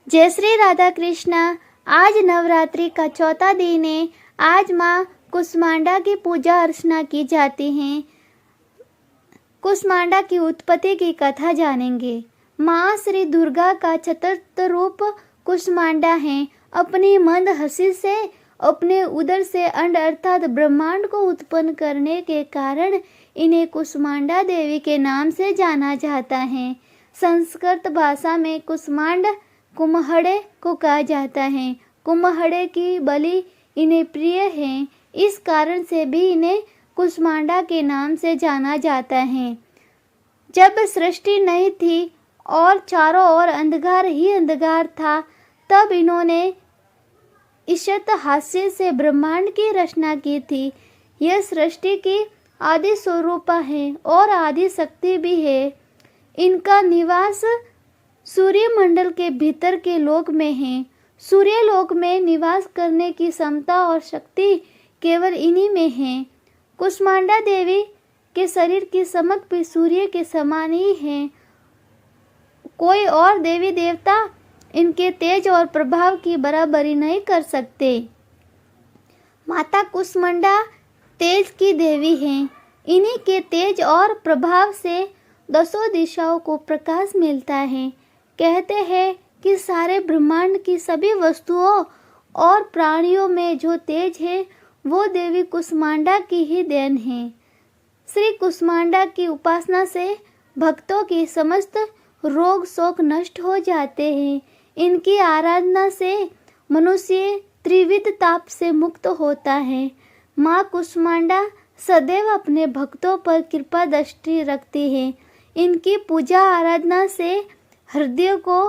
जय श्री राधा कृष्णा। आज नवरात्रि का चौथा दिन है। आज माँ कुष्मांडा की पूजा अर्चना की जाती है। कुष्मांडा की उत्पत्ति की कथा जानेंगे। माँ श्री दुर्गा का चतुर्थ रूप कुष्मांडा है। अपनी मंद हंसी से अपने उदर से अंड अर्थात ब्रह्मांड को उत्पन्न करने के कारण इन्हें कुष्मांडा देवी के नाम से जाना जाता है। संस्कृत भाषा में कुष्मांड कुम्हड़े को कहा जाता है। कुम्हड़े की बलि इन्हें प्रिय है, इस कारण से भी इन्हें कुष्मांडा के नाम से जाना जाता है। जब सृष्टि नहीं थी और चारों ओर अंधकार ही अंधकार था, तब इन्होंने ईशत हास्य से ब्रह्मांड की रचना की थी। यह सृष्टि की आदि स्वरूपा है और आदि शक्ति भी है। इनका निवास सूर्य मंडल के भीतर के लोक में है। सूर्य लोक में निवास करने की क्षमता और शक्ति केवल इन्हीं में है। कुष्मांडा देवी के शरीर की चमक भी सूर्य के समान ही है। कोई और देवी देवता इनके तेज और प्रभाव की बराबरी नहीं कर सकते। माता कुष्मांडा तेज की देवी हैं। इन्हीं के तेज और प्रभाव से दसों दिशाओं को प्रकाश मिलता है। कहते हैं कि सारे ब्रह्मांड की सभी वस्तुओं और प्राणियों में जो तेज है वो देवी कुष्मांडा की ही देन है। श्री कुष्मांडा की उपासना से भक्तों की समस्त रोग शोक नष्ट हो जाते हैं। इनकी आराधना से मनुष्य त्रिविध ताप से मुक्त होता है। माँ कुष्मांडा सदैव अपने भक्तों पर कृपा दृष्टि रखती है। इनकी पूजा आराधना से हृदय को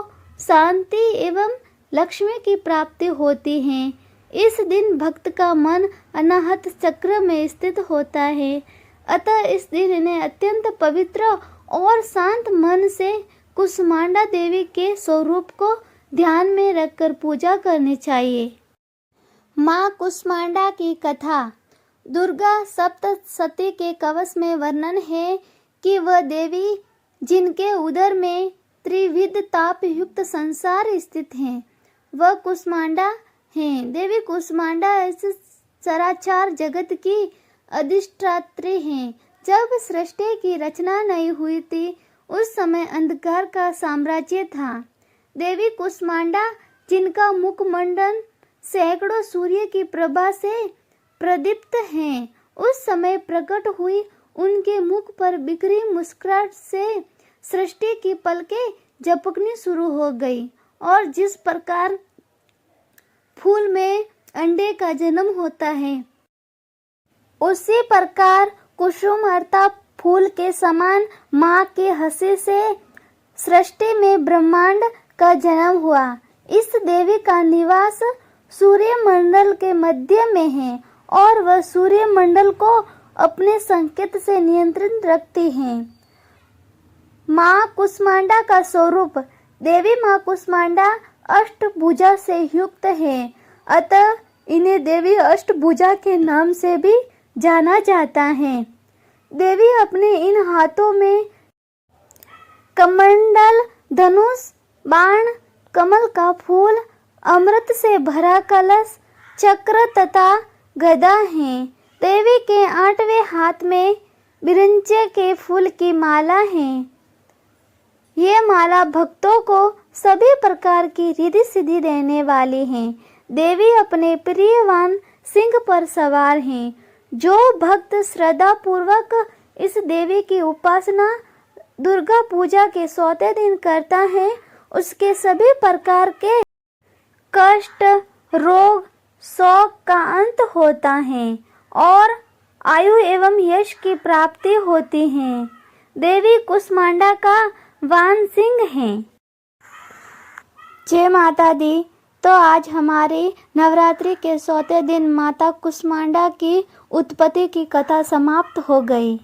शांति एवं लक्ष्मी की प्राप्ति होती है। इस दिन भक्त का मन अनाहत चक्र में स्थित होता है। अतः इस दिन इन्हें अत्यंत पवित्र और शांत मन से कुष्मांडा देवी के स्वरूप को ध्यान में रखकर पूजा करनी चाहिए। माँ कुष्मांडा की कथा। दुर्गा सप्तशती के कवच में वर्णन है कि वह देवी जिनके उदर में त्रिविध ताप युक्त संसार स्थित है, वह कुष्मांडा है। देवी कुष्मांडा इस चराचर जगत की अधिष्ठात्री हैं। जब सृष्टि की रचना नहीं हुई थी, उस समय अंधकार का साम्राज्य था। देवी कुष्मांडा जिनका मुखमंडल सैकड़ों सूर्य की प्रभा से प्रदीप्त हैं, उस समय प्रकट हुई उनके मुख पर बिखरी मुस्कुराहट से सृष्टि की पलकें झपकनी शुरू हो गई। और जिस प्रकार फूल में अंडे का जन्म होता है, उसी प्रकार कुसुम अर्थात फूल के समान माँ के हंसी से सृष्टि में ब्रह्मांड का जन्म हुआ। इस देवी का निवास सूर्य मंडल के मध्य में है और वह सूर्य मंडल को अपने संकेत से नियंत्रित रखती हैं। माँ कुष्मांडा का स्वरूप। देवी माँ कुष्मांडा अष्टभुजा से युक्त है, अतः इन्हें देवी अष्टभुजा के नाम से भी जाना जाता है। देवी अपने इन हाथों में कमंडल, धनुष, बाण, कमल का फूल, अमृत से भरा कलश, चक्र तथा गदा है। देवी के 8वें हाथ में बिरंचे के फूल की माला है। ये माला भक्तों को सभी प्रकार की रिद्धि सिद्धि देने वाली है। देवी अपने प्रियवान सिंह पर सवार हैं। जो भक्त श्रद्धा पूर्वक इस देवी की उपासना दुर्गा पूजा के 100वें दिन करता है, उसके सभी प्रकार के कष्ट, रोग, शोक का अंत होता है और आयु एवं यश की प्राप्ति होती है। देवी कुष्मांडा का वाहन सिंह है। जय माता दी। तो आज हमारे नवरात्रि के 100वें दिन माता कुष्मांडा की उत्पत्ति की कथा समाप्त हो गई।